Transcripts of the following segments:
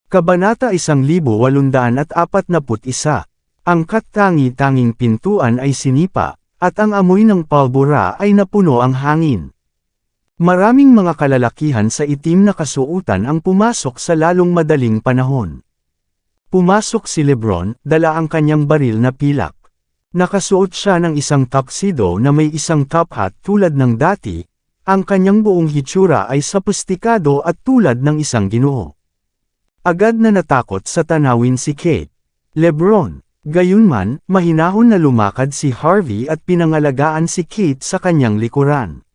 Kabanata 1841. Ang katangi-tanging pintuan ay sinipa, at ang amoy ng pulbura ay napuno ang hangin. Maraming mga kalalakihan sa itim na kasuotan ang pumasok sa lalong madaling panahon. Pumasok si Lebron, dala ang kanyang baril na pilak. Nakasuot siya ng isang tuxedo na may isang top hat tulad ng dati, ang kanyang buong hitsura ay sopistikado at tulad ng isang ginoo. Agad na natakot sa tanawin si Kate. Lebron. Gayunman, mahinahon na lumakad si Harvey at pinangalagaan si Kate sa kanyang likuran.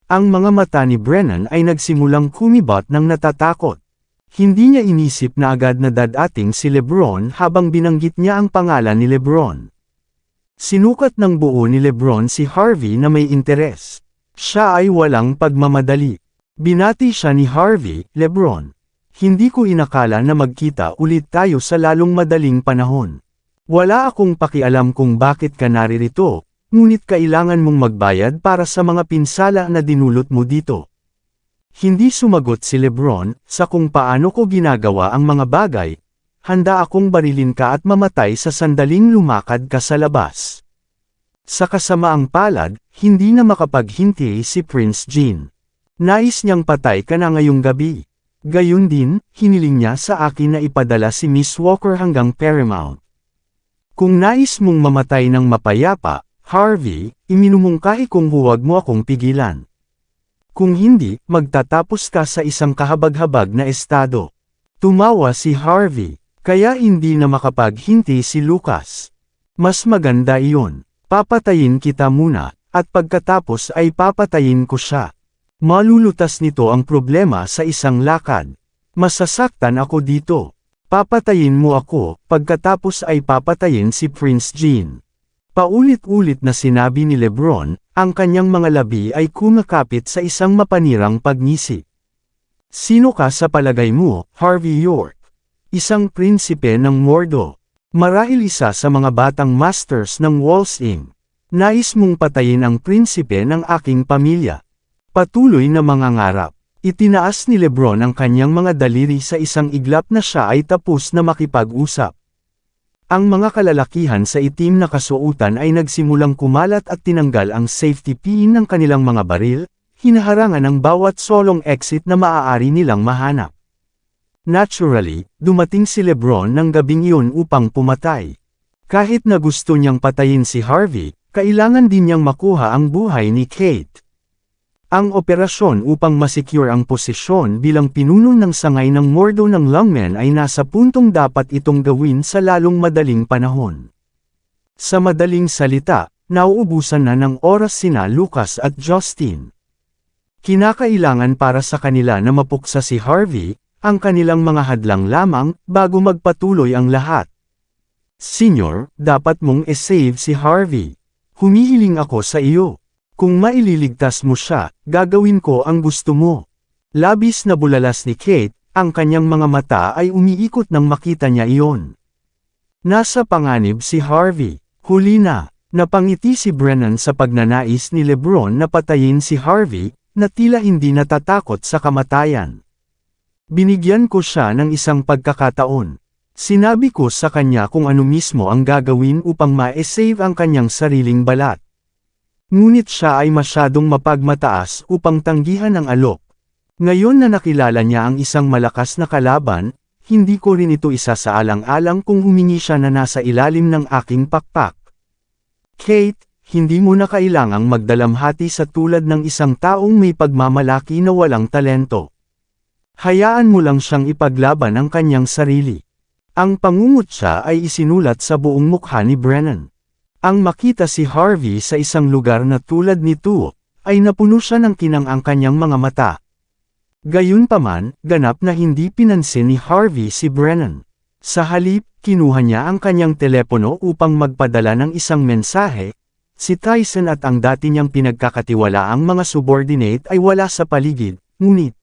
Ang mga mata ni Brennan ay nagsimulang kumibot ng natatakot. Hindi niya inisip na agad na dadating si Lebron habang binanggit niya ang pangalan ni Lebron. Sinukat ng buo ni Lebron si Harvey na may interes. Siya ay walang pagmamadali. Binati siya ni Harvey, "Lebron. Hindi ko inakala na magkita ulit tayo sa lalong madaling panahon. Wala akong pakialam kung bakit ka naririto, ngunit kailangan mong magbayad para sa mga pinsala na dinulot mo dito." Hindi sumagot si Lebron, "Sa kung paano ko ginagawa ang mga bagay, handa akong barilin ka at mamatay sa sandaling lumakad ka sa labas." Sa kasamaang palad, hindi na makapaghinti si Prince Jean. Nais niyang patay ka na ngayong gabi. Gayun din, hiniling niya sa akin na ipadala si Miss Walker hanggang Paramount. Kung nais mong mamatay ng mapayapa, Harvey, iminumungkahi kong huwag mo akong pigilan. Kung hindi, magtatapos ka sa isang kahabag-habag na estado. Tumawa si Harvey, kaya hindi na makapaghinti si Lucas. Mas maganda iyon. Papatayin kita muna, at pagkatapos ay papatayin ko siya. Malulutas nito ang problema sa isang lakad. Masasaktan ako dito. Papatayin mo ako, pagkatapos ay papatayin si Prince Jean. Paulit-ulit na sinabi ni Lebron, ang kanyang mga labi ay kumakapit sa isang mapanirang pagngisi. Sino ka sa palagay mo, Harvey York? Isang prinsipe ng Mordo. Marahil isa sa mga batang masters ng Walsing. Nais mong patayin ang prinsipe ng aking pamilya. Patuloy na mangangarap. Itinaas ni Lebron ang kanyang mga daliri sa isang iglap na siya ay tapos na makipag-usap. Ang mga kalalakihan sa itim na kasuotan ay nagsimulang kumalat at tinanggal ang safety pin ng kanilang mga baril, hinaharangan ang bawat solong exit na maaari nilang mahanap. Naturally, dumating si Lebron ng gabing iyon upang pumatay. Kahit na gusto niyang patayin si Harvey, kailangan din niyang makuha ang buhay ni Kate. Ang operasyon upang masecure ang posisyon bilang pinuno ng sangay ng Mordo ng Lungmen ay nasa puntong dapat itong gawin sa lalong madaling panahon. Sa madaling salita, nauubusan na ng oras sina Lucas at Justin. Kinakailangan para sa kanila na mapuksa si Harvey, ang kanilang mga hadlang lamang, bago magpatuloy ang lahat. "Senyor, dapat mong e-save si Harvey. Humihiling ako sa iyo. Kung maililigtas mo siya, gagawin ko ang gusto mo." Labis na bulalas ni Kate, ang kanyang mga mata ay umiikot nang makita niya iyon. Nasa panganib si Harvey. Huli na, napangiti si Brennan sa pagnanais ni Lebron na patayin si Harvey, na tila hindi natatakot sa kamatayan. "Binigyan ko siya ng isang pagkakataon. Sinabi ko sa kanya kung ano mismo ang gagawin upang ma-save ang kanyang sariling balat. Ngunit siya ay masyadong mapagmataas upang tanggihan ang alok. Ngayon na nakilala niya ang isang malakas na kalaban, hindi ko rin ito isasaalang-alang kung humingi siya na nasa ilalim ng aking pakpak. Kate, hindi mo na kailangang magdalamhati sa tulad ng isang taong may pagmamalaki na walang talento. Hayaan mo lang siyang ipaglaban ang kanyang sarili." Ang pangungutya ay isinulat sa buong mukha ni Brennan. Ang makita si Harvey sa isang lugar na tulad nito, ay napuno siya ng kinang ang kanyang mga mata. Gayunpaman, ganap na hindi pinansin ni Harvey si Brennan. Sa halip, kinuha niya ang kanyang telepono upang magpadala ng isang mensahe. Si Tyson at ang dati niyang pinagkakatiwalaang mga subordinate ay wala sa paligid, ngunit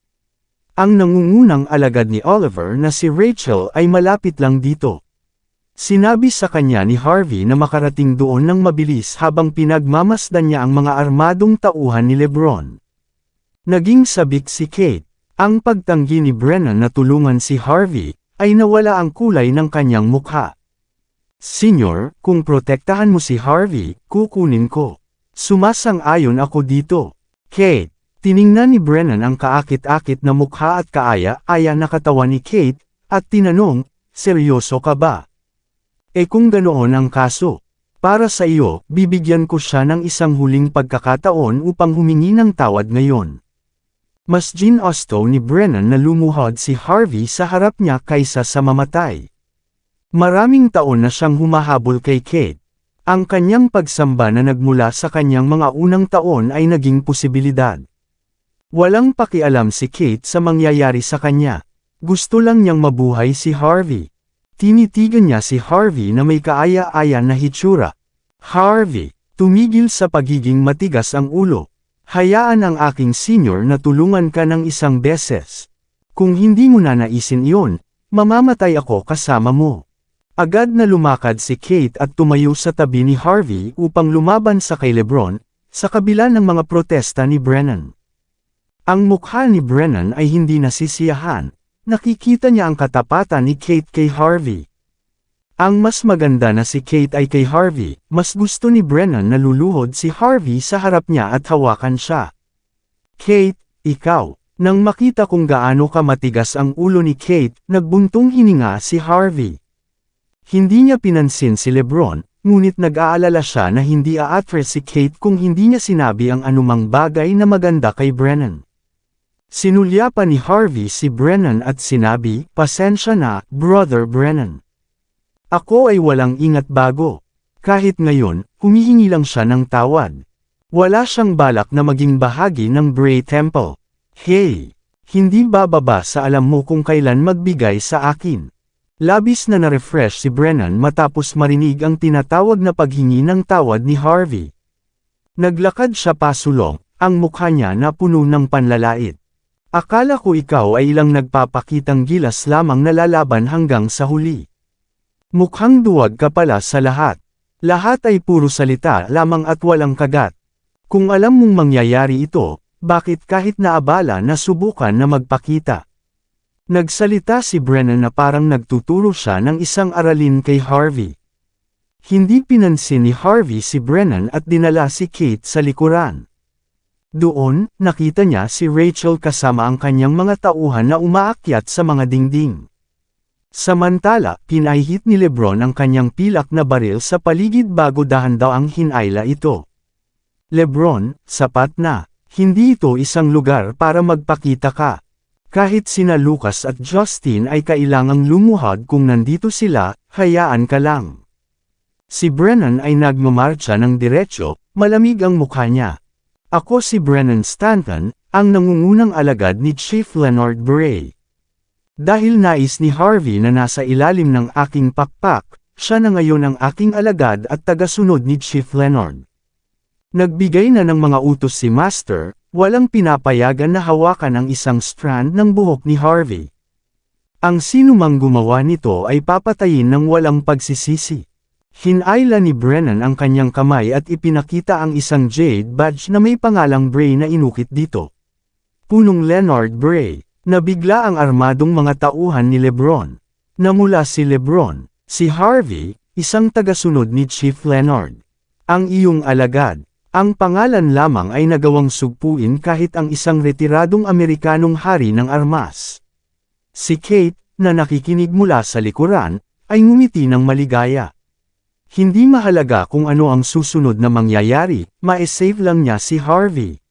ang nangungunang alagad ni Oliver na si Rachel ay malapit lang dito. Sinabi sa kanya ni Harvey na makarating doon ng mabilis habang pinagmamasdan niya ang mga armadong tauhan ni Lebron. Naging sabik si Kate. Ang pagtanggi ni Brennan na tulungan si Harvey, ay nawala ang kulay ng kanyang mukha. Senyor, kung protektahan mo si Harvey, kukunin ko. Sumasang-ayon ako dito. Kate, tiningnan ni Brennan ang kaakit-akit na mukha at kaaya-aya na katawan ni Kate, at tinanong, seryoso ka ba? Kung ganoon ang kaso, para sa iyo, bibigyan ko siya ng isang huling pagkakataon upang humingi ng tawad ngayon. Mas ginusto ni Brennan na lumuhod si Harvey sa harap niya kaysa sa mamatay. Maraming taon na siyang humahabol kay Kate. Ang kanyang pagsamba na nagmula sa kanyang mga unang taon ay naging posibilidad. Walang pakialam si Kate sa mangyayari sa kanya. Gusto lang niyang mabuhay si Harvey. Tinitigan niya si Harvey na may kaaya-aya na hitsura. Harvey, tumigil sa pagiging matigas ang ulo. Hayaan ang aking senyor na tulungan ka ng isang beses. Kung hindi mo na naisin iyon, mamamatay ako kasama mo. Agad na lumakad si Kate at tumayo sa tabi ni Harvey upang lumaban sa kay Lebron, sa kabila ng mga protesta ni Brennan. Ang mukha ni Brennan ay hindi nasisiyahan. Nakikita niya ang katapatan ni Kate kay Harvey. Ang mas maganda na si Kate ay kay Harvey, mas gusto ni Brennan na luluhod si Harvey sa harap niya at hawakan siya. Kate, ikaw. Nang makita kung gaano ka matigas ang ulo ni Kate, nagbuntong hininga si Harvey. Hindi niya pinansin si Lebron, ngunit nag-aalala siya na hindi aatres si Kate kung hindi niya sinabi ang anumang bagay na maganda kay Brennan. Sinulyapan ni Harvey si Brennan at sinabi, pasensya na, Brother Brennan. Ako ay walang ingat bago. Kahit ngayon, humihingi lang siya ng tawad. Wala siyang balak na maging bahagi ng Bray Temple. Hey! Hindi bababa sa alam mo kung kailan magbigay sa akin. Labis na na-refresh si Brennan matapos marinig ang tinatawag na paghingi ng tawad ni Harvey. Naglakad siya pasulong, ang mukha niya na puno ng panlalait. Akala ko ikaw ay ilang nagpapakitang gilas lamang na lalaban hanggang sa huli. Mukhang duwag ka pala sa lahat. Lahat ay puro salita lamang at walang kagat. Kung alam mong mangyayari ito, bakit kahit naabala na subukan na magpakita? Nagsalita si Brennan na parang nagtuturo siya ng isang aralin kay Harvey. Hindi pinansin ni Harvey si Brennan at dinala si Kate sa likuran. Doon, nakita niya si Rachel kasama ang kanyang mga tauhan na umaakyat sa mga dingding. Samantala, pinahihit ni Lebron ang kanyang pilak na baril sa paligid bago dahan-daang hinayla ito. Lebron, sapat na. Hindi ito isang lugar para magpakita ka. Kahit sina Lucas at Justin ay kailangang lumuhod kung nandito sila, hayaan ka lang. Si Brennan ay nagmamarcha ng diretsyo, malamig ang mukha niya. Ako si Brennan Stanton, ang nangungunang alagad ni Chief Leonard Bray. Dahil nais ni Harvey na nasa ilalim ng aking pakpak, siya na ngayon ang aking alagad at tagasunod ni Chief Leonard. Nagbigay na ng mga utos si Master, walang pinapayagan na hawakan ang isang strand ng buhok ni Harvey. Ang sinumang gumawa nito ay papatayin ng walang pagsisisi. Hinayla ni Brennan ang kanyang kamay at ipinakita ang isang jade badge na may pangalang Bray na inukit dito. Punong Leonard Bray. Nabigla ang armadong mga tauhan ni Lebron. Namula si Lebron, si Harvey, isang tagasunod ni Chief Leonard. Ang iyong alagad. Ang pangalan lamang ay nagawang sugpuin kahit ang isang retiradong Amerikanong hari ng armas. Si Kate, na nakikinig mula sa likuran, ay ngumiti ng maligaya. Hindi mahalaga kung ano ang susunod na mangyayari, ma-save lang niya si Harvey.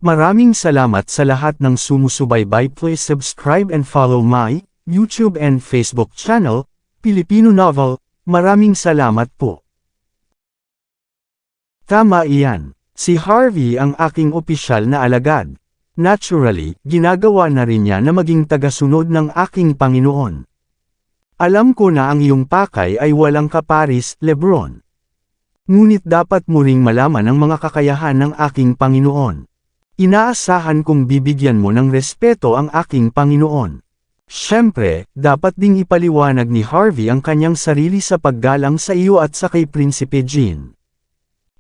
Maraming salamat sa lahat ng sumusubaybay. Please subscribe and follow my YouTube and Facebook channel, Pilipino Novel. Maraming salamat po. Tama iyan. Si Harvey ang aking opisyal na alagad. Naturally, ginagawa na rin niya na maging tagasunod ng aking Panginoon. Alam ko na ang iyong pakay ay walang kaparis, Lebron. Ngunit dapat mo ring malaman ang mga kakayahan ng aking Panginoon. Inaasahan kong bibigyan mo ng respeto ang aking Panginoon. Siyempre, dapat ding ipaliwanag ni Harvey ang kanyang sarili sa paggalang sa iyo at sa kay Prinsipe Jean.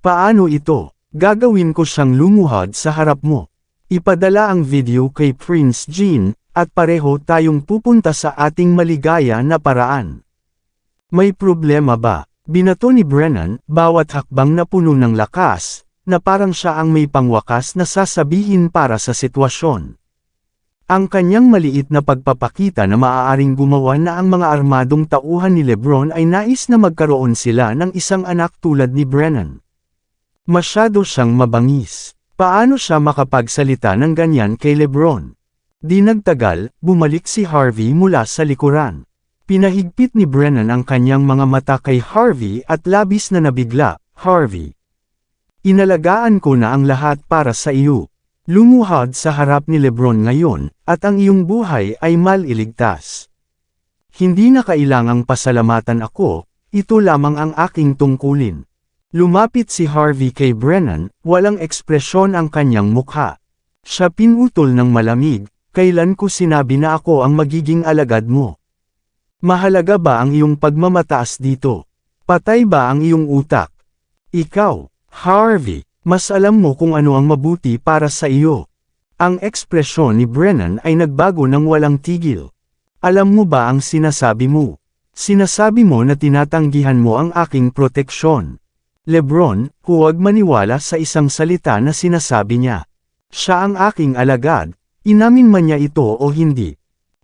Paano ito? Gagawin ko siyang lumuhod sa harap mo. Ipadala ang video kay Prince Jean, at pareho tayong pupunta sa ating maligaya na paraan. May problema ba? Binato ni Brennan, bawat hakbang na puno ng lakas, na parang siya ang may pangwakas na sasabihin para sa sitwasyon. Ang kanyang maliit na pagpapakita na maaaring gumawa na ang mga armadong tauhan ni Lebron ay nais na magkaroon sila ng isang anak tulad ni Brennan. Masyado siyang mabangis. Paano siya makapagsalita ng ganyan kay Lebron? Di nagtagal, bumalik si Harvey mula sa likuran. Pinahigpit ni Brennan ang kanyang mga mata kay Harvey at labis na nabigla, "Harvey, inalagaan ko na ang lahat para sa iyo. Lumuhad sa harap ni Lebron ngayon, at ang iyong buhay ay maliligtas. Hindi na kailangang pasalamatan ako, ito lamang ang aking tungkulin." Lumapit si Harvey kay Brennan, walang ekspresyon ang kanyang mukha. Siya pinutol ng malamig, "Kailan ko sinabi na ako ang magiging alagad mo? Mahalaga ba ang iyong pagmamataas dito? Patay ba ang iyong utak? Ikaw, Harvey, mas alam mo kung ano ang mabuti para sa iyo." Ang ekspresyon ni Brennan ay nagbago ng walang tigil. "Alam mo ba ang sinasabi mo? Sinasabi mo na tinatanggihan mo ang aking proteksyon. Lebron, huwag maniwala sa isang salita na sinasabi niya. Siya ang aking alagad, inamin man niya ito o hindi."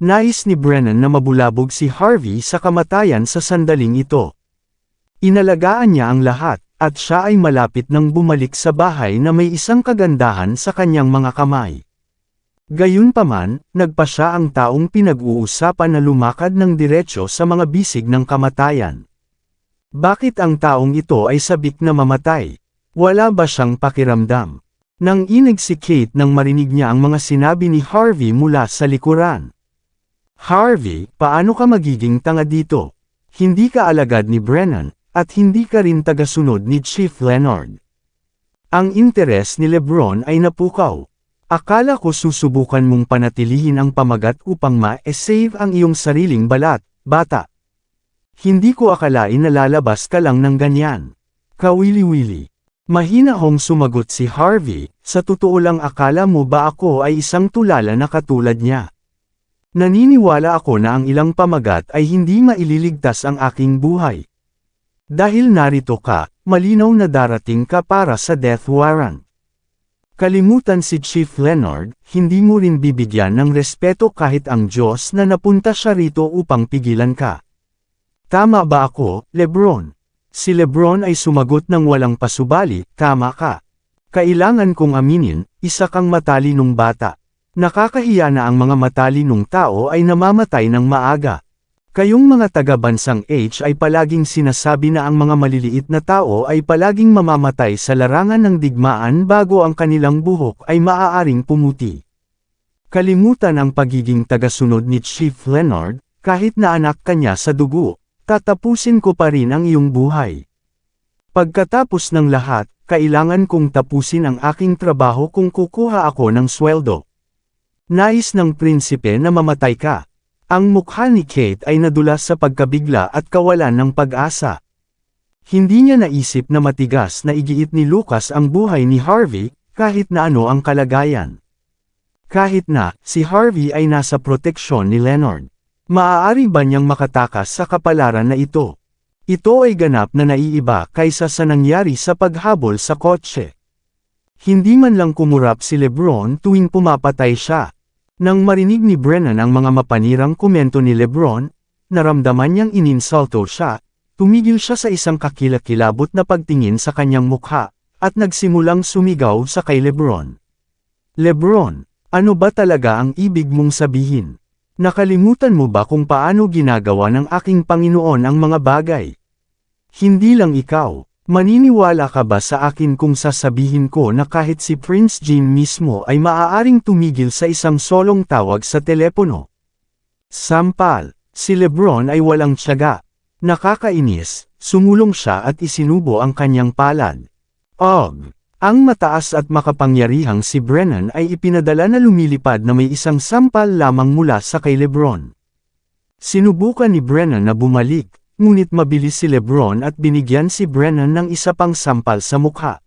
Nais ni Brennan na mabulabog si Harvey sa kamatayan sa sandaling ito. Inalagaan niya ang lahat, at siya ay malapit nang bumalik sa bahay na may isang kagandahan sa kanyang mga kamay. Gayunpaman, nagpa siya ang taong pinag-uusapan na lumakad ng diretsyo sa mga bisig ng kamatayan. Bakit ang taong ito ay sabik na mamatay? Wala ba siyang pakiramdam? Nang inig si Kate nang marinig niya ang mga sinabi ni Harvey mula sa likuran. "Harvey, paano ka magiging tanga dito? Hindi ka alagad ni Brennan, at hindi ka rin tagasunod ni Chief Leonard." Ang interes ni Lebron ay napukaw. "Akala ko susubukan mong panatilihin ang pamagat upang ma-save ang iyong sariling balat, bata. Hindi ko akalain na lalabas ka lang ng ganyan." Kawili-wili. Mahinahong sumagot si Harvey, "Sa totoo lang akala mo ba ako ay isang tulala na katulad niya? Naniniwala ako na ang ilang pamagat ay hindi maililigtas ang aking buhay. Dahil narito ka, malinaw na darating ka para sa death warrant. Kalimutan si Chief Leonard, hindi mo rin bibigyan ng respeto kahit ang Diyos na napunta siya rito upang pigilan ka. Tama ba ako, Lebron?" Si Lebron ay sumagot ng walang pasubali, "Tama ka. Kailangan kong aminin, isa kang matalinong bata. Nakakahiya na ang mga matalinong tao ay namamatay ng maaga. Kayong mga taga-bansang H ay palaging sinasabi na ang mga maliliit na tao ay palaging mamamatay sa larangan ng digmaan bago ang kanilang buhok ay maaaring pumuti. Kalimutan ang pagiging tagasunod ni Chief Leonard, kahit na anak ka niya sa dugo. Tatapusin ko pa rin ang iyong buhay. Pagkatapos ng lahat, kailangan kong tapusin ang aking trabaho kung kukuha ako ng sweldo. Nais ng prinsipe na mamatay ka." Ang mukha ni Kate ay nadulas sa pagkabigla at kawalan ng pag-asa. Hindi niya naisip na matigas na igiit ni Lucas ang buhay ni Harvey, kahit na ano ang kalagayan. Kahit na, si Harvey ay nasa proteksyon ni Leonard. Maaari ba niyang makatakas sa kapalaran na ito? Ito ay ganap na naiiba kaysa sa nangyari sa paghabol sa kotse. Hindi man lang kumurap si Lebron tuwing pumapatay siya. Nang marinig ni Brennan ang mga mapanirang komento ni Lebron, naramdaman niyang ininsulto siya, tumigil siya sa isang kakilakilabot na pagtingin sa kanyang mukha, at nagsimulang sumigaw sa kay Lebron. "Lebron, ano ba talaga ang ibig mong sabihin? Nakalimutan mo ba kung paano ginagawa ng aking Panginoon ang mga bagay? Hindi lang ikaw, maniniwala ka ba sa akin kung sasabihin ko na kahit si Prince Jean mismo ay maaaring tumigil sa isang solong tawag sa telepono?" Sampal, si Lebron ay walang tiyaga. Nakakainis, sumulong siya at isinubo ang kanyang palad. Og! Ang mataas at makapangyarihang si Brennan ay ipinadala na lumilipad na may isang sampal lamang mula sa kay Lebron. Sinubukan ni Brennan na bumalik, ngunit mabilis si Lebron at binigyan si Brennan ng isa pang sampal sa mukha.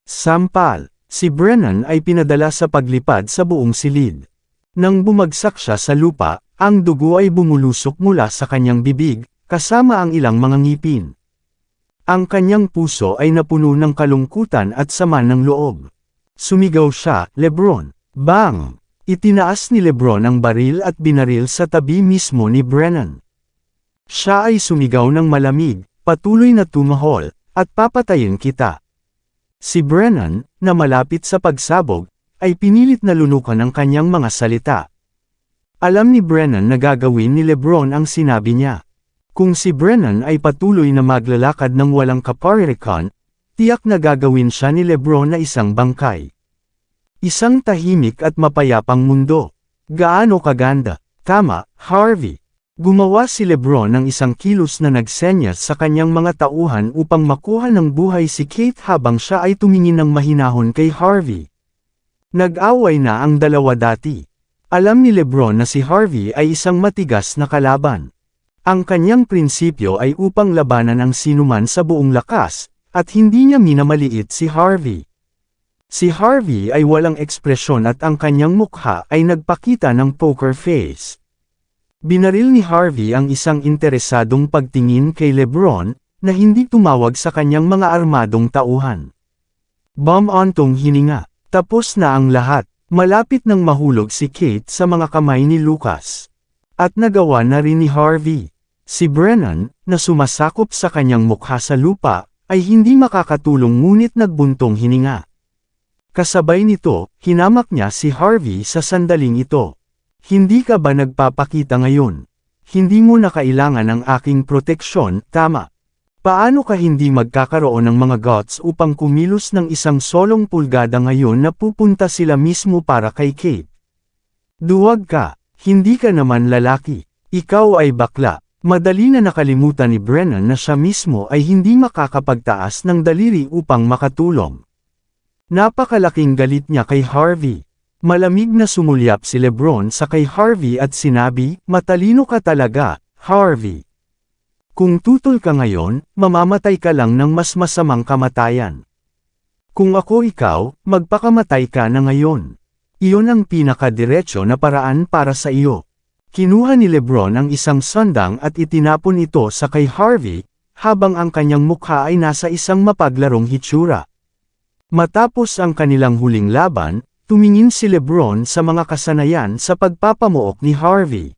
Sampal, si Brennan ay pinadala sa paglipad sa buong silid. Nang bumagsak siya sa lupa, ang dugo ay bumulusok mula sa kanyang bibig, kasama ang ilang mga ngipin. Ang kanyang puso ay napuno ng kalungkutan at sama ng loob. Sumigaw siya, "Lebron!" Bang! Itinaas ni Lebron ang baril at binaril sa tabi mismo ni Brennan. Siya ay sumigaw ng malamig, "Patuloy na tumahol, at papatayin kita." Si Brennan, na malapit sa pagsabog, ay pinilit na lunukan ang kanyang mga salita. Alam ni Brennan na gagawin ni Lebron ang sinabi niya. Kung si Brennan ay patuloy na maglalakad ng walang kaparirikan, tiyak na gagawin siya ni Lebron na isang bangkay. Isang tahimik at mapayapang mundo. Gaano kaganda. Tama, Harvey. Gumawa si Lebron ng isang kilos na nagsenyas sa kanyang mga tauhan upang makuha ng buhay si Kate habang siya ay tumingin ng mahinahon kay Harvey. Nag-away na ang dalawa dati. Alam ni Lebron na si Harvey ay isang matigas na kalaban. Ang kanyang prinsipyo ay upang labanan ang sinuman sa buong lakas, at hindi niya minamaliit si Harvey. Si Harvey ay walang ekspresyon at ang kanyang mukha ay nagpakita ng poker face. Binaril ni Harvey ang isang interesadong pagtingin kay Lebron, na hindi tumawag sa kanyang mga armadong tauhan. Bum-ontong hininga. Tapos na ang lahat. Malapit nang mahulog si Kate sa mga kamay ni Lucas. At nagawa na rin ni Harvey. Si Brennan, na sumasakop sa kanyang mukha sa lupa, ay hindi makakatulong ngunit nagbuntong hininga. Kasabay nito, hinamak niya si Harvey sa sandaling ito. Hindi ka ba nagpapakita ngayon? Hindi mo na kailangan ang aking proteksyon, tama? Paano ka hindi magkakaroon ng mga guts upang kumilos ng isang solong pulgada ngayon na pupunta sila mismo para kay Kate? Duwag ka, hindi ka naman lalaki. Ikaw ay bakla. Madali na nakalimutan ni Brennan na siya mismo ay hindi makakapagtaas ng daliri upang makatulong. Napakalaking galit niya kay Harvey. Malamig na sumulyap si Lebron sa kay Harvey at sinabi, "Matalino ka talaga, Harvey. Kung tutol ka ngayon, mamamatay ka lang ng mas masamang kamatayan. Kung ako ikaw, magpakamatay ka na ngayon. Iyon ang pinakadiretso na paraan para sa iyo." Kinuha ni Lebron ang isang sandang at itinapon ito sa kay Harvey, habang ang kanyang mukha ay nasa isang mapaglarong hitsura. Matapos ang kanilang huling laban, tumingin si Lebron sa mga kasanayan sa pagpapamuok ni Harvey.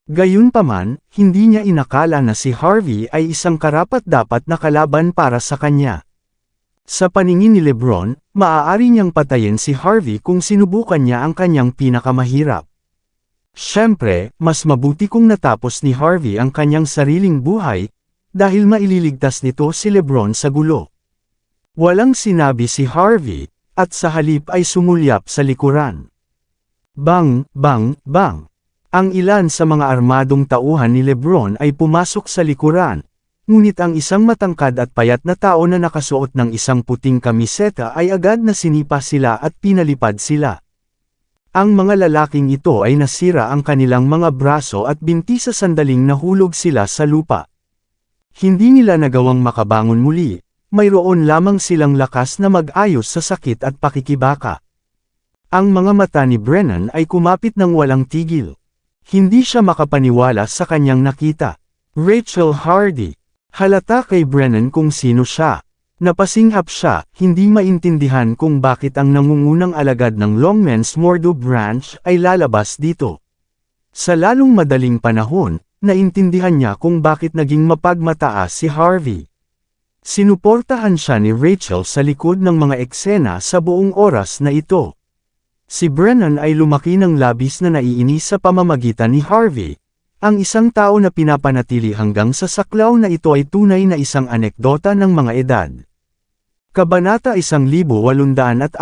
Gayunpaman, hindi niya inakala na si Harvey ay isang karapat-dapat na kalaban para sa kanya. Sa paningin ni Lebron, maaari niyang patayin si Harvey kung sinubukan niya ang kanyang pinakamahirap. Siyempre, mas mabuti kung natapos ni Harvey ang kanyang sariling buhay, dahil maililigtas nito si Lebron sa gulo. Walang sinabi si Harvey, at sa halip ay sumulyap sa likuran. Bang, bang, bang. Ang ilan sa mga armadong tauhan ni Lebron ay pumasok sa likuran, ngunit ang isang matangkad at payat na tao na nakasuot ng isang puting kamiseta ay agad na sinipa sila at pinalipad sila. Ang mga lalaking ito ay nasira ang kanilang mga braso at binti sa sandaling nahulog sila sa lupa. Hindi nila nagawang makabangon muli. Mayroon lamang silang lakas na mag-ayos sa sakit at pakikibaka. Ang mga mata ni Brennan ay kumapit ng walang tigil. Hindi siya makapaniwala sa kanyang nakita. Rachel Hardy. Halata kay Brennan kung sino siya. Napasinghap siya, hindi maintindihan kung bakit ang nangungunang alagad ng Longmen's Mordo branch ay lalabas dito. Sa lalong madaling panahon, naintindihan niya kung bakit naging mapagmataas si Harvey. Sinuportahan siya ni Rachel sa likod ng mga eksena sa buong oras na ito. Si Brennan ay lumaki ng labis na naiinis sa pamamagitan ni Harvey, ang isang tao na pinapanatili hanggang sa saklaw na ito ay tunay na isang anekdota ng mga edad. Kabanata 1845.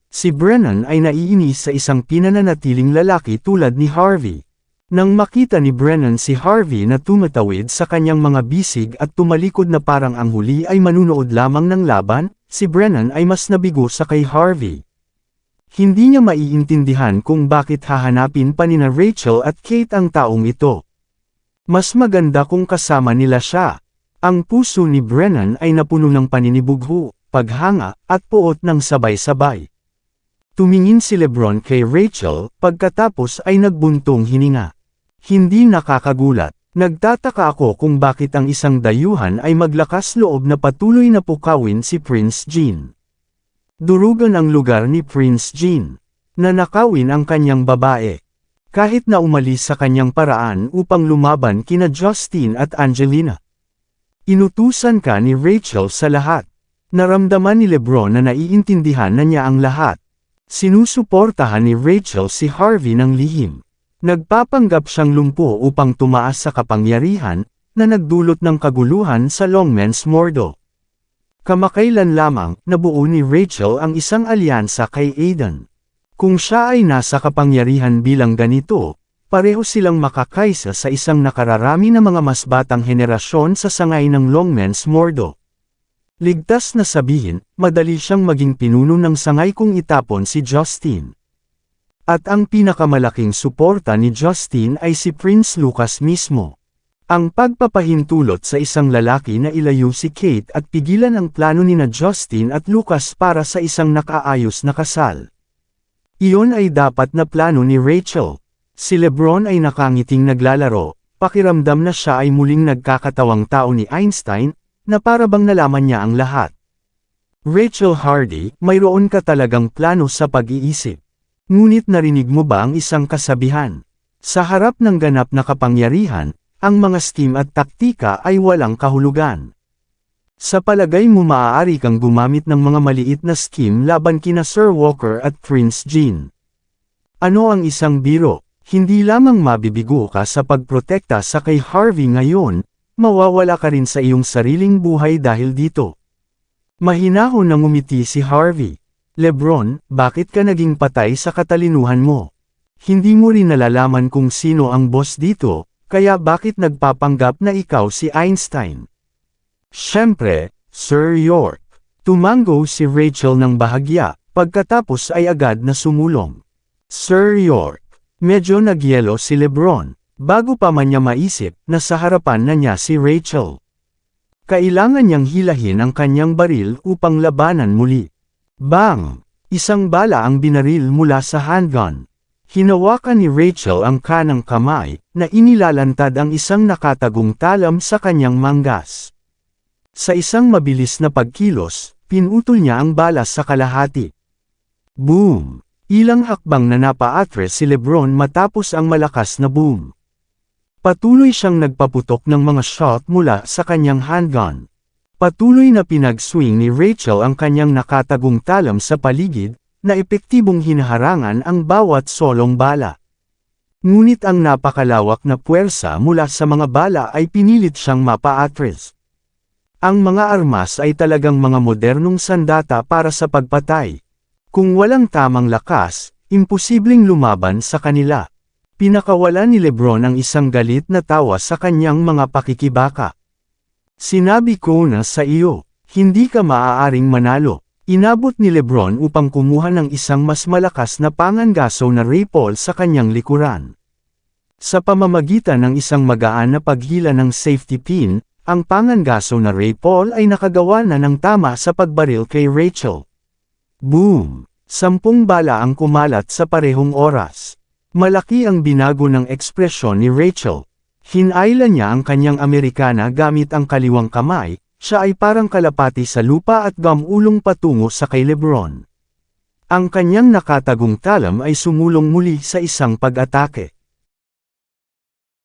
Si Brennan ay naiinis sa isang pinananatiling lalaki tulad ni Harvey. Nang makita ni Brennan si Harvey na tumatawid sa kanyang mga bisig at tumalikod na parang ang huli ay manunood lamang ng laban, si Brennan ay mas nabigo sa kay Harvey. Hindi niya maiintindihan kung bakit hahanapin pa nina Rachel at Kate ang taong ito. Mas maganda kung kasama nila siya. Ang puso ni Brennan ay napuno ng paninibugho, paghanga, at puot ng sabay-sabay. Tumingin si Lebron kay Rachel, pagkatapos ay nagbuntong hininga. Hindi nakakagulat. Nagtataka ako kung bakit ang isang dayuhan ay maglakas loob na patuloy na pukawin si Prince Jean. Durugan ang lugar ni Prince Jean. Nanakawin ang kanyang babae. Kahit na umalis sa kanyang paraan upang lumaban kina Justin at Angelina. Inutusan ka ni Rachel sa lahat. Naramdaman ni Lebron na naiintindihan na niya ang lahat. Sinusuportahan ni Rachel si Harvey ng lihim. Nagpapanggap siyang lumpo upang tumaas sa kapangyarihan, na nagdulot ng kaguluhan sa Longmen's Mordo. Kamakailan lamang, nabuo ni Rachel ang isang alyansa kay Aiden. Kung siya ay nasa kapangyarihan bilang ganito, pareho silang makakaisa sa isang nakararami na mga mas batang henerasyon sa sangay ng Longmen's Mordo. Ligtas na sabihin, madali siyang maging pinuno ng sangay kung itapon si Justin. At ang pinakamalaking suporta ni Justin ay si Prince Lucas mismo. Ang pagpapahintulot sa isang lalaki na ilayo si Kate at pigilan ang plano nina Justin at Lucas para sa isang nakaayos na kasal. Iyon ay dapat na plano ni Rachel. Si Lebron ay nakangiting naglalaro, pakiramdam na siya ay muling nagkakatawang tao ni Einstein, na para bang nalaman niya ang lahat. Rachel Hardy, mayroon ka talagang plano sa pag-iisip. Ngunit narinig mo ba ang isang kasabihan? Sa harap ng ganap na kapangyarihan, ang mga scheme at taktika ay walang kahulugan. Sa palagay mo maaari kang gumamit ng mga maliit na scheme laban kina Sir Walker at Prince Jean. Ano ang isang biro? Hindi lamang mabibigo ka sa pagprotekta sa kay Harvey ngayon, mawawala ka rin sa iyong sariling buhay dahil dito. Mahinahon na ngumiti si Harvey. Lebron, bakit ka naging patay sa katalinuhan mo? Hindi mo rin nalalaman kung sino ang boss dito, kaya bakit nagpapanggap na ikaw si Einstein? Siyempre, Sir York. Tumango si Rachel ng bahagya, pagkatapos ay agad na sumulong. Sir York. Medyo nagyelo si Lebron, bago pa man niya maisip na sa harapan na niya si Rachel. Kailangan niyang hilahin ang kanyang baril upang labanan muli. Bang! Isang bala ang binaril mula sa handgun. Hinawakan ni Rachel ang kanang kamay, na inilalantad ang isang nakatagong talam sa kanyang manggas. Sa isang mabilis na pagkilos, pinutol niya ang bala sa kalahati. Boom! Ilang hakbang na napaatres si Lebron matapos ang malakas na boom. Patuloy siyang nagpaputok ng mga shot mula sa kanyang handgun. Patuloy na pinag-swing ni Rachel ang kanyang nakatagong talam sa paligid, na epektibong hinaharangan ang bawat solong bala. Ngunit ang napakalawak na puwersa mula sa mga bala ay pinilit siyang mapaatres. Ang mga armas ay talagang mga modernong sandata para sa pagpatay. Kung walang tamang lakas, imposibleng lumaban sa kanila. Pinakawala ni Lebron ang isang galit na tawa sa kanyang mga pakikibaka. Sinabi ko na sa iyo, hindi ka maaaring manalo. Inabot ni Lebron upang kumuha ng isang mas malakas na pangangaso na rifle sa kanyang likuran. Sa pamamagitan ng isang magaan na paghila ng safety pin, ang pangangaso na rifle ay nakagawa na ng tama sa pagbaril kay Rachel. Boom! 10 bala ang kumalat sa parehong oras. Malaki ang binago ng ekspresyon ni Rachel. Hinayla niya ang kanyang Amerikana gamit ang kaliwang kamay, siya ay parang kalapati sa lupa at gamulong patungo sa kay Lebron. Ang kanyang nakatagong talam ay sumulong muli sa isang pag-atake.